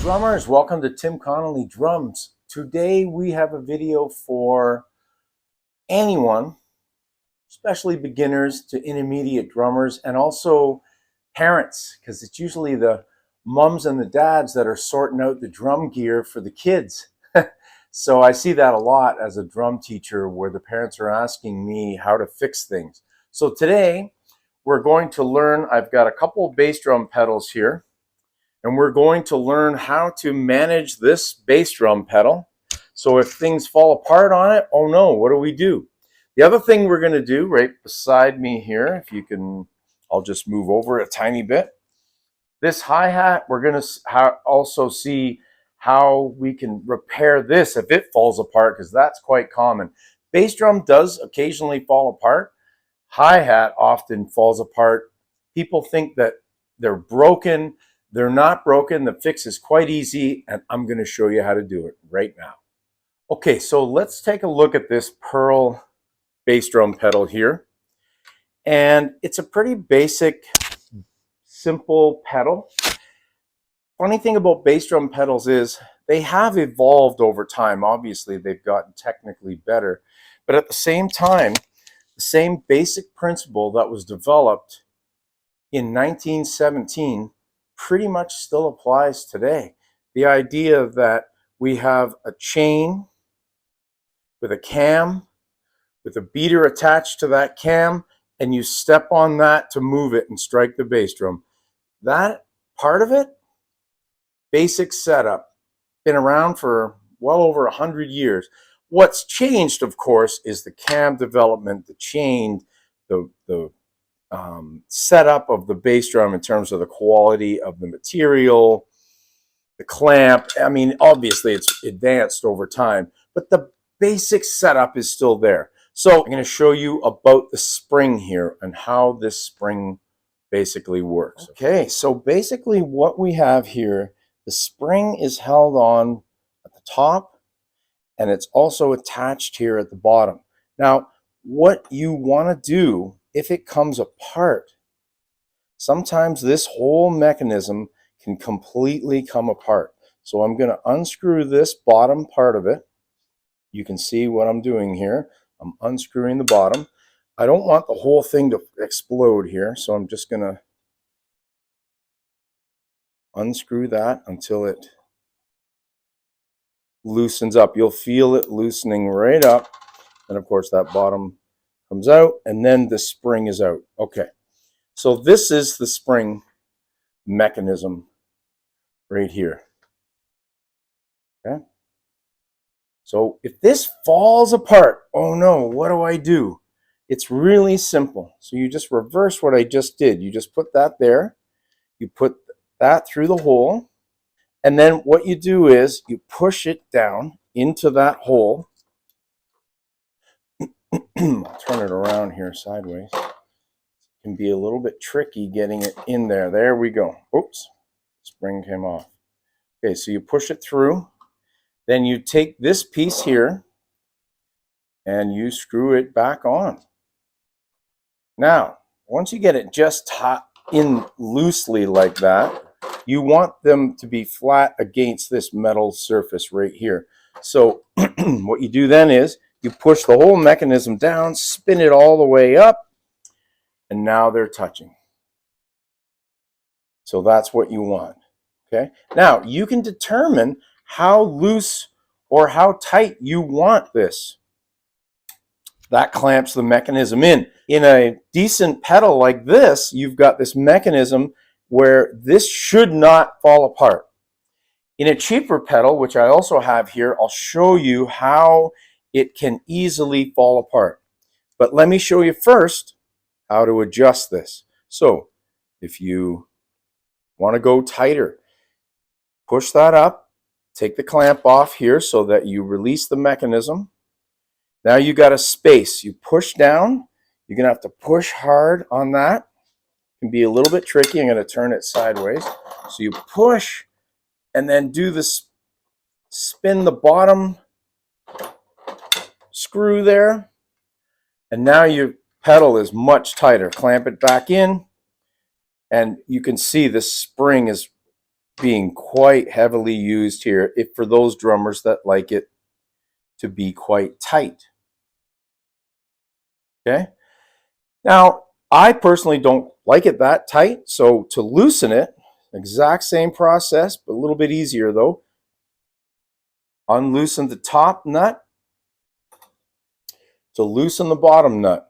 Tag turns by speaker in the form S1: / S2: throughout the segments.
S1: drummers, welcome to Tim Connolly Drums. Today we have a video for anyone, especially beginners to intermediate drummers, and also parents, because it's usually the mums and the dads that are sorting out the drum gear for the kids. So I see that a lot as a drum teacher, where the parents are asking me how to fix things. So today we're going to learn, I've got a couple of bass drum pedals here, and we're going to learn how to manage this bass drum pedal. So if things fall apart on it, oh no, what do we do? The other thing we're going to do right beside me here, if you can, I'll just move over a tiny bit. This hi-hat, we're going to also see how we can repair this if it falls apart, because that's quite common. Bass drum does occasionally fall apart. Hi-hat often falls apart. People think that they're broken. They're not broken. The fix is quite easy, and I'm going to show you how to do it right now. Okay, so let's take a look at this Pearl bass drum pedal here. And it's a pretty basic, simple pedal. Funny thing about bass drum pedals is they have evolved over time. Obviously, they've gotten technically better. But at the same time, the same basic principle that was developed in 1917 pretty much still applies today. The idea that we have a chain with a cam, with a beater attached to that cam, and you step on that to move it and strike the bass drum. That part of it, basic setup, been around for well over 100 years. What's changed, of course, is the cam development, the chain, the setup of the bass drum in terms of the quality of the material, the clamp. I mean, obviously it's advanced over time, but the basic setup is still there. So I'm going to show you about the spring here and how this spring basically works. Okay, so basically what we have here, the spring is held on at the top, and it's also attached here at the bottom. Now, what you want to do if it comes apart, sometimes this whole mechanism can completely come apart. So I'm going to unscrew this bottom part of it. You can see what I'm doing here. I'm unscrewing the bottom. I don't want the whole thing to explode here, so I'm just going to unscrew that until it loosens up. You'll feel it loosening right up, and of course that bottom comes out, and then the spring is out. Okay, so this is the spring mechanism right here. Okay, so if this falls apart, oh no, what do I do? It's really simple. So you just reverse what I just did. You just put that there, you put that through the hole, and then what you do is you push it down into that hole. I'll turn it around here sideways. It can be a little bit tricky getting it in there. There we go. Oops, spring came off. Okay, so you push it through. Then you take this piece here and you screw it back on. Now, once you get it just in loosely like that, you want them to be flat against this metal surface right here. So what you do then is you push the whole mechanism down, spin it all the way up, and now they're touching. So that's what you want. Okay. Now you can determine how loose or how tight you want this. That clamps the mechanism in. In a decent pedal like this, you've got this mechanism where this should not fall apart. In a cheaper pedal, which I also have here, I'll show you how it can easily fall apart. But let me show you first how to adjust this. So if you want to go tighter, push that up, take the clamp off here so that you release the mechanism. Now you got a space. You push down. You're going to have to push hard on that. It can be a little bit tricky. I'm going to turn it sideways. So you push and then do this, spin the bottom screw there. And now your pedal is much tighter. Clamp it back in. And you can see the spring is being quite heavily used here if for those drummers that like it to be quite tight. Okay. Now, I personally don't like it that tight, so to loosen it, exact same process, but a little bit easier though. Unloosen the top nut to loosen the bottom nut.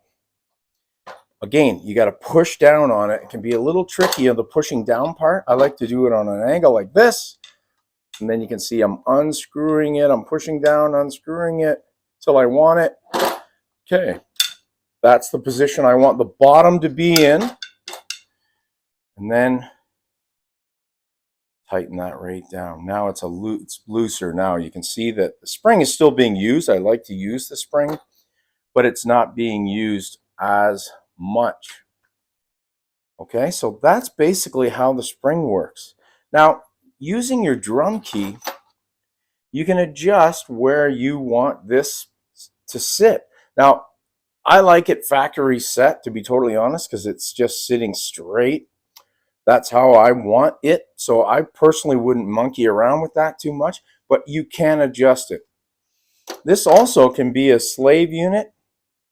S1: Again, you got to push down on it. It can be a little tricky on the pushing down part. I like to do it on an angle like this. And then you can see I'm unscrewing it. I'm pushing down, unscrewing it till I want it. Okay, that's the position I want the bottom to be in. And then tighten that right down. Now it's looser. Now you can see that the spring is still being used. I like to use the spring, but it's not being used as much. Okay, so that's basically how the spring works. Now, using your drum key, you can adjust where you want this to sit. Now, I like it factory set, to be totally honest, because it's just sitting straight. That's how I want it. So I personally wouldn't monkey around with that too much, but you can adjust it. This also can be a slave unit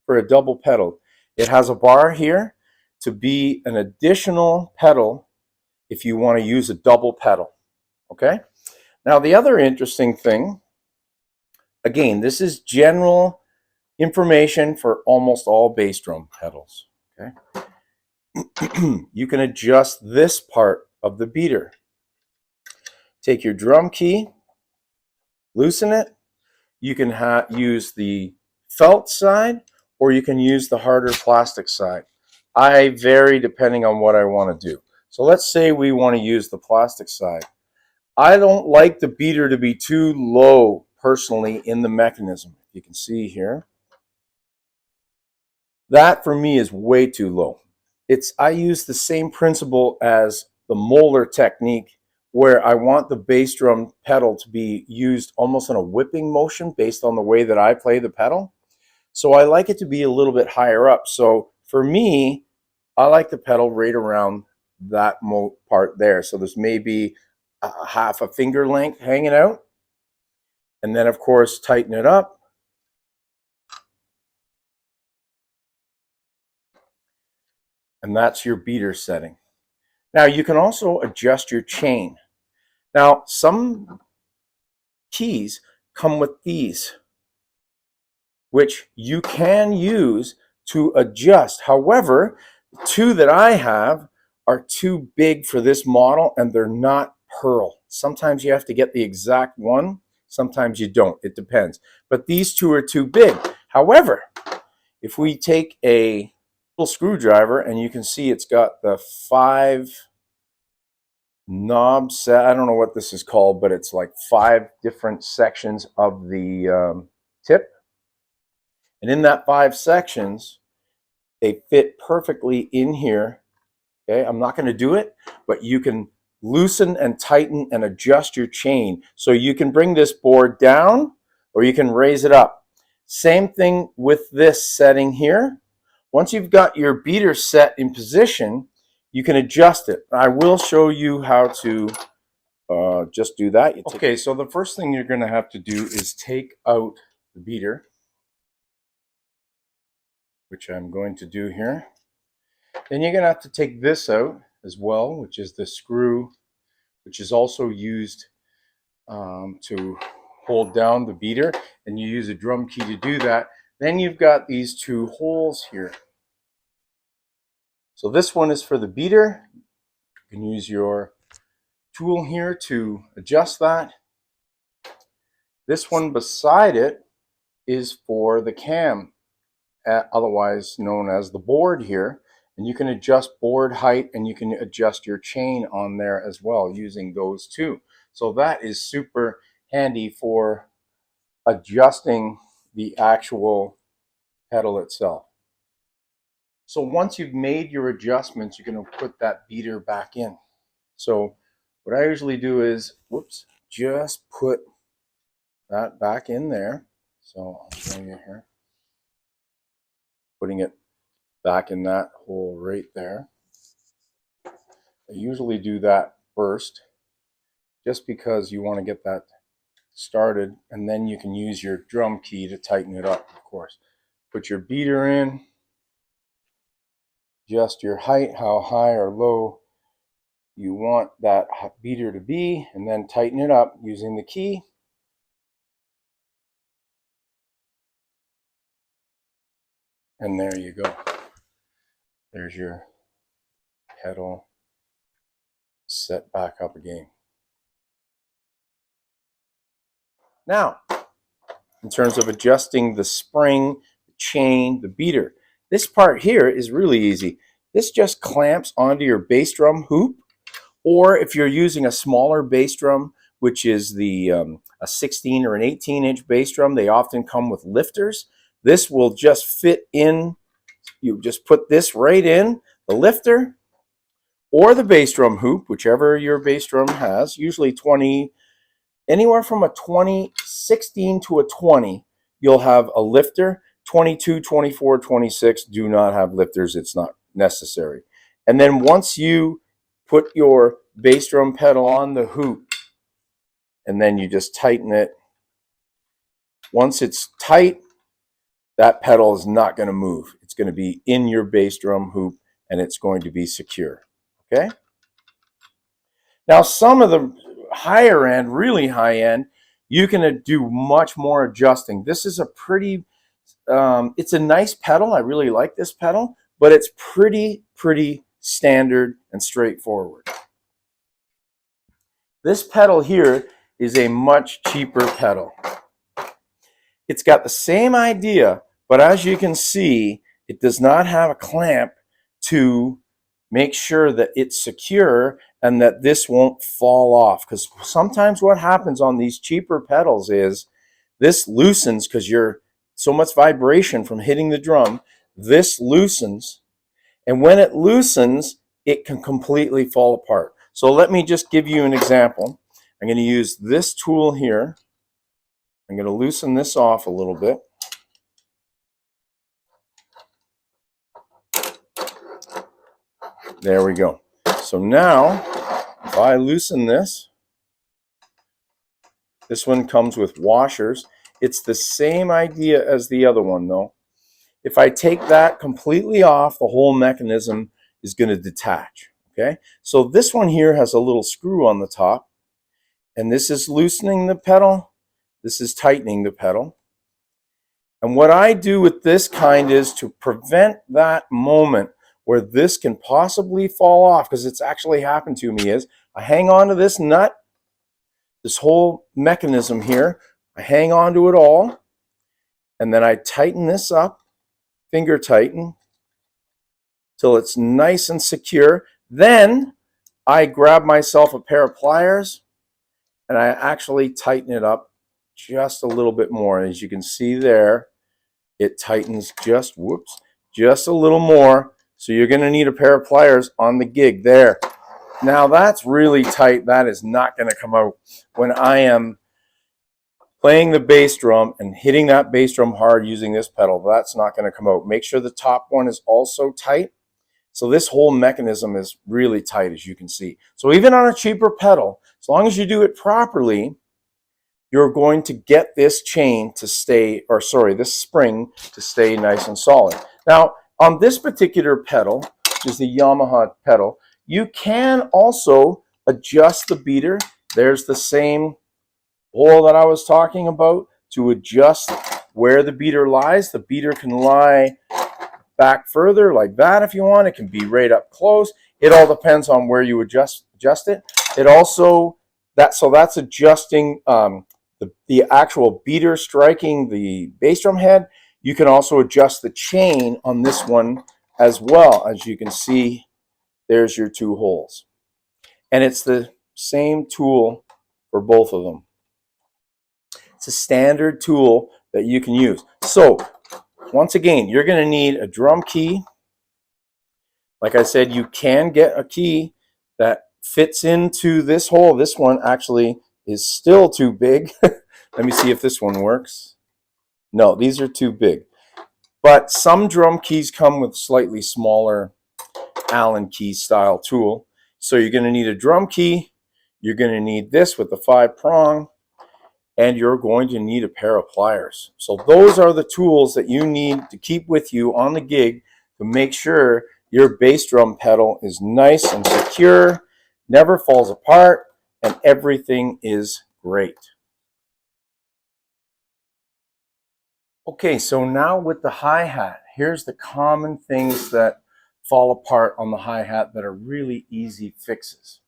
S1: for a double pedal. It has a bar here to be an additional pedal if you want to use a double pedal. Okay? Now, the other interesting thing, again, this is general information for almost all bass drum pedals. Okay? You can adjust this part of the beater. Take your drum key, loosen it. You can use the felt side, or you can use the harder plastic side. I vary depending on what I want to do. So let's say we want to use the plastic side. I don't like the beater to be too low personally in the mechanism. You can see here. That for me is way too low. I use the same principle as the molar technique, where I want the bass drum pedal to be used almost in a whipping motion based on the way that I play the pedal. So I like it to be a little bit higher up. So for me, I like the pedal right around that part there. So there's maybe a half a finger length hanging out. And then of course, tighten it up. And that's your beater setting. Now you can also adjust your chain. Now some keys come with these, which you can use to adjust. However, the two that I have are too big for this model and they're not pearl. Sometimes you have to get the exact one, sometimes you don't. It depends. But these two are too big. However, if we take a little screwdriver, and you can see it's got the 5 knobs set. I don't know what this is called, but it's like 5 different sections of the tip. And in that 5 sections, they fit perfectly in here. Okay, I'm not going to do it, but you can loosen and tighten and adjust your chain. So you can bring this board down or you can raise it up. Same thing with this setting here. Once you've got your beater set in position, you can adjust it. I will show you how to just do that. Okay, so the first thing you're going to have to do is take out the beater, which I'm going to do here. Then you're going to have to take this out as well, which is the screw, which is also used to hold down the beater, and you use a drum key to do that. Then you've got these 2 holes here. So this one is for the beater. You can use your tool here to adjust that. This one beside it is for the cam, otherwise known as the board here. And you can adjust board height and you can adjust your chain on there as well using those two. So that is super handy for adjusting the actual pedal itself. So once you've made your adjustments, you're going to put that beater back in. So what I usually do is, just put that back in there. So I'll show you here. Putting it back in that hole right there. I usually do that first. just because you want to get that started, and then you can use your drum key to tighten it up, of course. Put your beater in, adjust your height, how high or low you want that beater to be, and then tighten it up using the key. And there you go. There's your pedal set back up again. Now, in terms of adjusting the spring, the chain, the beater, this part here is really easy. This just clamps onto your bass drum hoop, or if you're using a smaller bass drum, which is the a 16 or an 18-inch bass drum, they often come with lifters. This will just fit in. You just put this right in the lifter or the bass drum hoop, whichever your bass drum has, usually 20, anywhere from a 16 to a 20, you'll have a lifter. 22, 24, 26 do not have lifters. It's not necessary. And then once you put your bass drum pedal on the hoop, and then you just tighten it. Once it's tight, that pedal is not going to move. It's going to be in your bass drum hoop, and it's going to be secure. Okay? Now, some of the higher end, really high end, you can do much more adjusting. This is a pretty, it's a nice pedal. I really like this pedal, but it's pretty standard and straightforward. This pedal here is a much cheaper pedal. It's got the same idea, but as you can see, it does not have a clamp to make sure that it's secure and that this won't fall off. Because sometimes what happens on these cheaper pedals is this loosens because you're so much vibration from hitting the drum. This loosens, and when it loosens, it can completely fall apart. So let me just give you an example. I'm going to use this tool here. I'm going to loosen this off a little bit. There we go. So now, if I loosen this, this one comes with washers. It's the same idea as the other one though. If I take that completely off, the whole mechanism is going to detach. Okay, so this one here has a little screw on the top, and this is loosening the pedal. This is tightening the pedal. And what I do with this kind is to prevent that moment where this can possibly fall off, because it's actually happened to me, is I hang on to this nut, this whole mechanism here, I hang on to it all, and then I tighten this up, finger tighten, till it's nice and secure. Then I grab myself a pair of pliers, and I actually tighten it up just a little bit more. As you can see there, it tightens just, just a little more. So you're going to need a pair of pliers on the gig there. Now that's really tight. That is not going to come out when I am playing the bass drum and hitting that bass drum hard using this pedal. That's not going to come out. Make sure the top one is also tight. So this whole mechanism is really tight, as you can see. So even on a cheaper pedal, as long as you do it properly, you're going to get this chain to stay, or sorry, this spring to stay nice and solid. Now, on this particular pedal, which is the Yamaha pedal, you can also adjust the beater. There's the same hole that I was talking about to adjust where the beater lies. The beater can lie back further like that if you want. It can be right up close. It all depends on where you adjust it. It also, that's adjusting the actual beater striking the bass drum head. You can also adjust the chain on this one as well. As you can see, there's your two holes. And it's the same tool for both of them. It's a standard tool that you can use. So, once again, you're going to need a drum key. Like I said, you can get a key that fits into this hole. This one actually is still too big. Let me see if this one works. No, these are too big. But some drum keys come with slightly smaller Allen key style tool. So you're going to need a drum key. You're going to need this with the 5-prong, and you're going to need a pair of pliers. So those are the tools that you need to keep with you on the gig to make sure your bass drum pedal is nice and secure, never falls apart, and everything is great. Okay, so now with the hi-hat, here's the common things that fall apart on the hi-hat that are really easy fixes.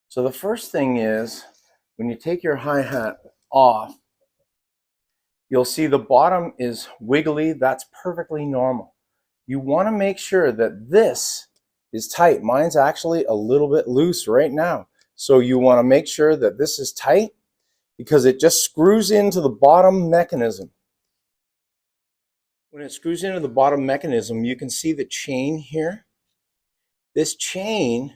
S1: So the first thing is, when you take your hi-hat off, you'll see the bottom is wiggly. That's perfectly normal. You want to make sure that this is tight. Mine's actually a little bit loose right now. So you want to make sure that this is tight because it just screws into the bottom mechanism. When it screws into the bottom mechanism, you can see the chain here. This chain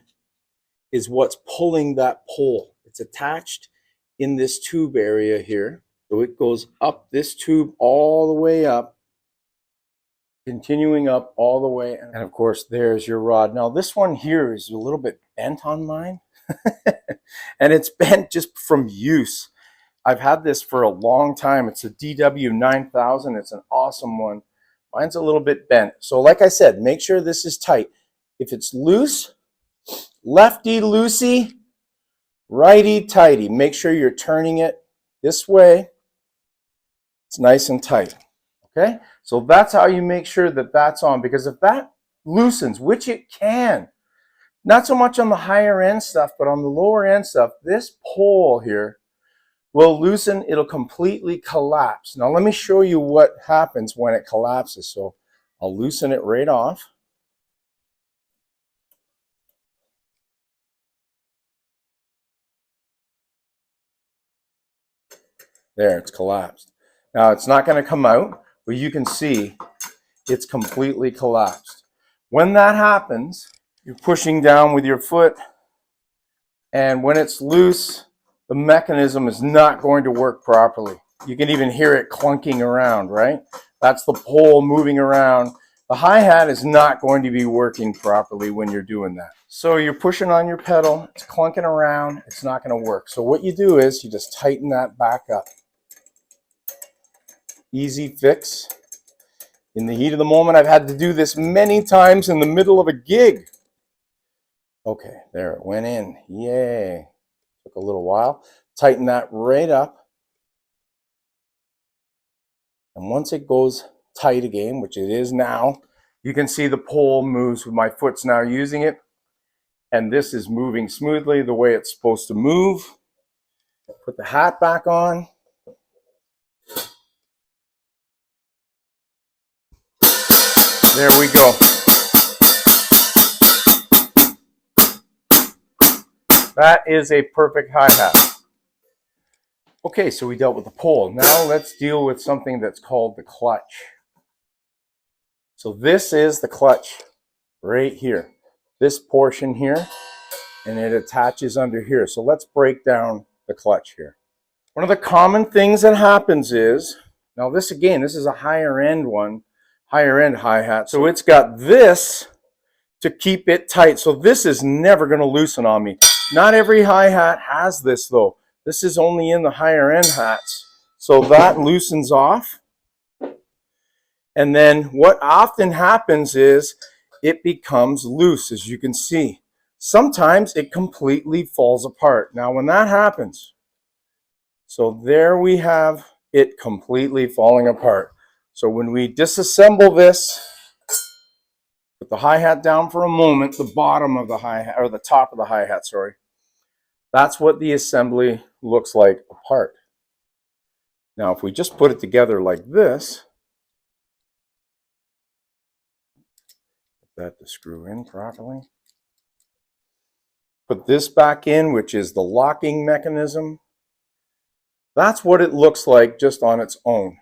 S1: is what's pulling that pole. It's attached in this tube area here. So it goes up this tube all the way up, continuing up all the way. And of course, there's your rod. Now this one here is a little bit bent on mine. And it's bent just from use. I've had this for a long time. It's a DW 9000. It's an awesome one. Mine's a little bit bent. So like I said, make sure this is tight. If it's loose, lefty loosey, righty tighty. Make sure you're turning it this way. It's nice and tight. Okay? So that's how you make sure that that's on, because if that loosens, which it can, not so much on the higher end stuff, but on the lower end stuff, this pole here will loosen. It'll completely collapse. Now let me show you what happens when it collapses. So I'll loosen it right off. There, it's collapsed. Now it's not going to come out, but you can see it's completely collapsed. When that happens, you're pushing down with your foot, and when it's loose, the mechanism is not going to work properly. You can even hear it clunking around, right? That's the pole moving around. The hi-hat is not going to be working properly when you're doing that. So you're pushing on your pedal, it's clunking around, it's not going to work. So what you do is you just tighten that back up. Easy fix. In the heat of the moment, I've had to do this many times in the middle of a gig. Okay, there it went in. Yay. Took a little while. Tighten that right up. And once it goes tight again, which it is now, you can see the pole moves. My foot's now using it. And this is moving smoothly the way it's supposed to move. Put the hat back on. There we go. That is a perfect hi-hat. Okay, so we dealt with the pole. Now let's deal with something that's called the clutch. So this is the clutch right here. This portion here, and it attaches under here. So let's break down the clutch here. One of the common things that happens is, now this again, this is a higher end one, higher end hi-hat. So it's got this to keep it tight. So this is never going to loosen on me. Not every hi-hat has this though. This is only in the higher end hats. So that loosens off. And then what often happens is it becomes loose, as you can see. Sometimes it completely falls apart. Now when that happens, so there we have it completely falling apart. So when we disassemble this, put the hi-hat down for a moment, the bottom of the hi-hat, or the top of the hi-hat, sorry. That's what the assembly looks like apart. Now, if we just put it together like this, get that to screw in properly. Put this back in, which is the locking mechanism. That's what it looks like just on its own.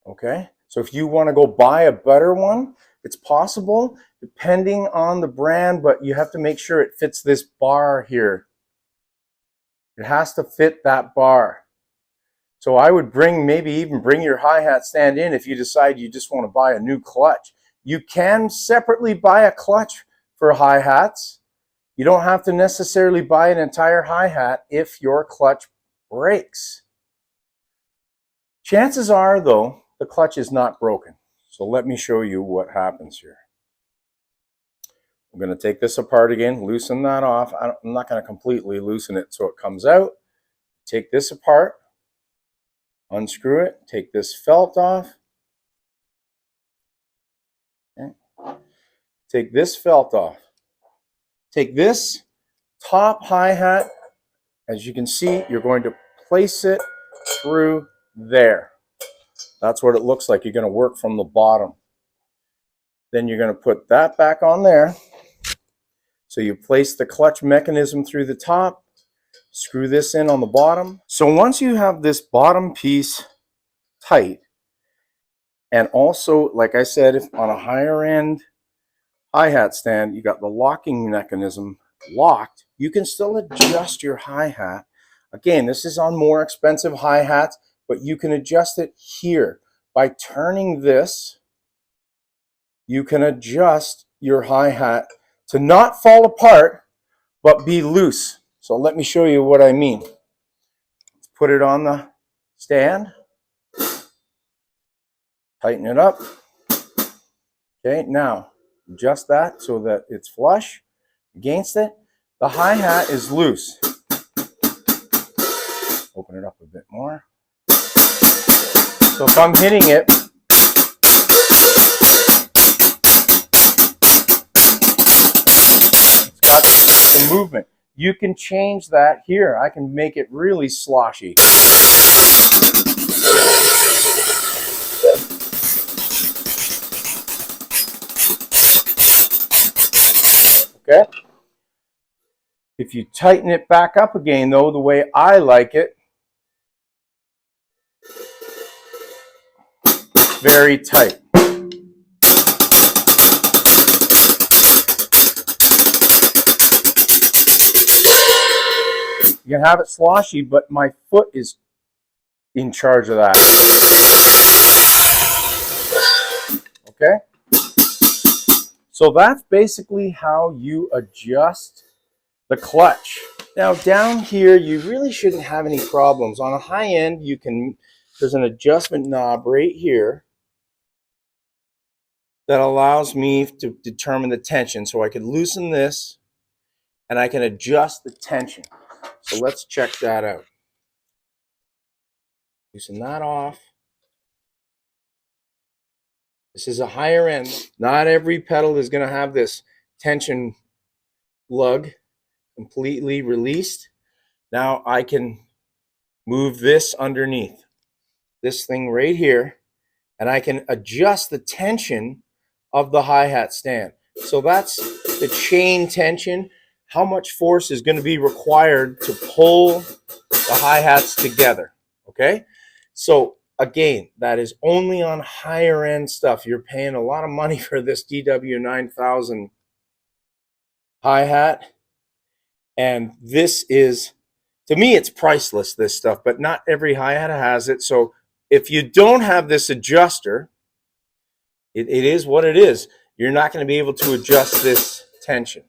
S1: Okay? So if you want to go buy a better one, it's possible, depending on the brand, but you have to make sure it fits this bar here. It has to fit that bar. So I would maybe even bring your hi-hat stand in if you decide you just want to buy a new clutch. You can separately buy a clutch for hi-hats, You don't have to necessarily buy an entire hi-hat if your clutch breaks. Chances are, though, the clutch is not broken. So let me show you what happens here. I'm going to take this apart again, loosen that off. I'm not going to completely loosen it so it comes out. Take this apart, unscrew it, take this felt off. Okay. Take this felt off. Take this top hi-hat. As you can see, you're going to place it through there. That's what it looks like. You're going to work from the bottom. Then you're going to put that back on there. So you place the clutch mechanism through the top, screw this in on the bottom. So once you have this bottom piece tight, and also, like I said, if on a higher end hi-hat stand, you got the locking mechanism locked, you can still adjust your hi-hat. Again, this is on more expensive hi-hats, but you can adjust it here. By turning this, you can adjust your hi-hat to not fall apart, but be loose. So let me show you what I mean. Let's put it on the stand. Tighten it up. Okay, now adjust that so that it's flush against it. The hi-hat is loose. Open it up a bit more. So if I'm hitting it, it's got some movement. You can change that here. I can make it really sloshy. Okay? If you tighten it back up again, though, the way I like it, it's very tight. You can have it sloshy, but my foot is in charge of that. Okay? So that's basically how you adjust the clutch. Now down here, you really shouldn't have any problems. On a high end, there's an adjustment knob right here that allows me to determine the tension. So I can loosen this and I can adjust the tension. So let's check that out. Loosen that off. This is a higher end. Not every pedal is going to have this tension lug completely released. Now I can move this underneath this thing right here, and I can adjust the tension of the hi-hat stand. So that's the chain tension, how much force is going to be required to pull the hi-hats together. Okay, so again, that is only on higher end stuff. You're paying a lot of money for this DW9000 hi-hat, and this is, to me, it's priceless, this stuff, but not every hi-hat has it. So if you don't have this adjuster, it is what it is. You're not going to be able to adjust this tension.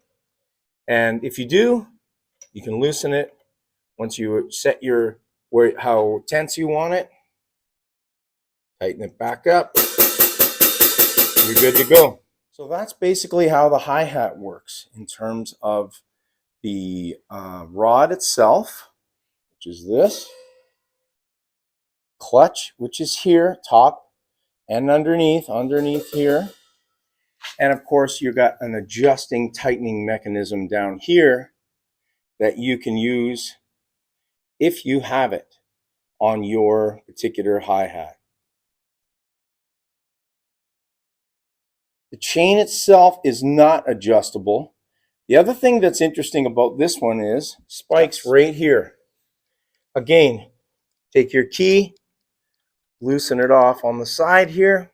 S1: And if you do, you can loosen it once you set how tense you want it. Tighten it back up. You're good to go. So that's basically how the hi-hat works in terms of the rod itself, which is this, clutch, which is here, top and underneath here. And of course, you've got an adjusting, tightening mechanism down here that you can use if you have it on your particular hi-hat. The chain itself is not adjustable. The other thing that's interesting about this one is spikes right here. Again, take your key, loosen it off on the side here.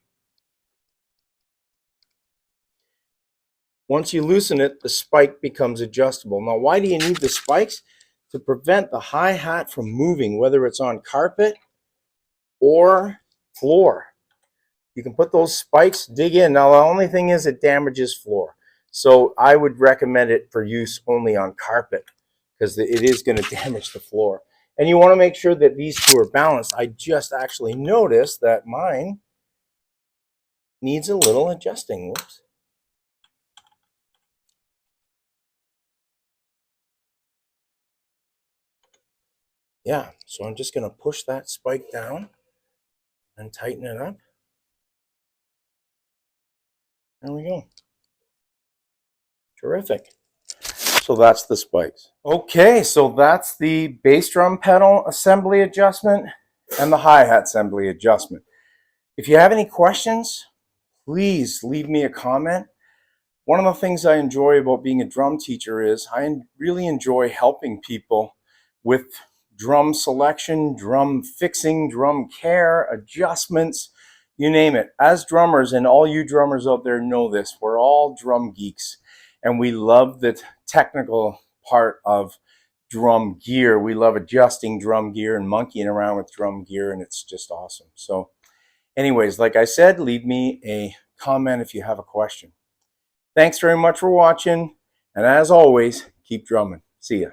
S1: Once you loosen it, the spike becomes adjustable. Now, why do you need the spikes? To prevent the hi-hat from moving, whether it's on carpet or floor. You can put those spikes, dig in. Now, the only thing is it damages floor. So I would recommend it for use only on carpet because it is going to damage the floor. And you want to make sure that these two are balanced. I just actually noticed that mine needs a little adjusting. Whoops. Yeah, so I'm just going to push that spike down and tighten it up. There we go. Terrific. So that's the spikes. Okay, so that's the bass drum pedal assembly adjustment and the hi-hat assembly adjustment. If you have any questions, please leave me a comment. One of the things I enjoy about being a drum teacher is I really enjoy helping people with drum selection, drum fixing, drum care, adjustments, you name it. As drummers, and all you drummers out there know this, we're all drum geeks and we love the technical part of drum gear. We love adjusting drum gear and monkeying around with drum gear, and it's just awesome. So anyways, like I said, leave me a comment if you have a question. Thanks very much for watching, and as always, keep drumming. See ya.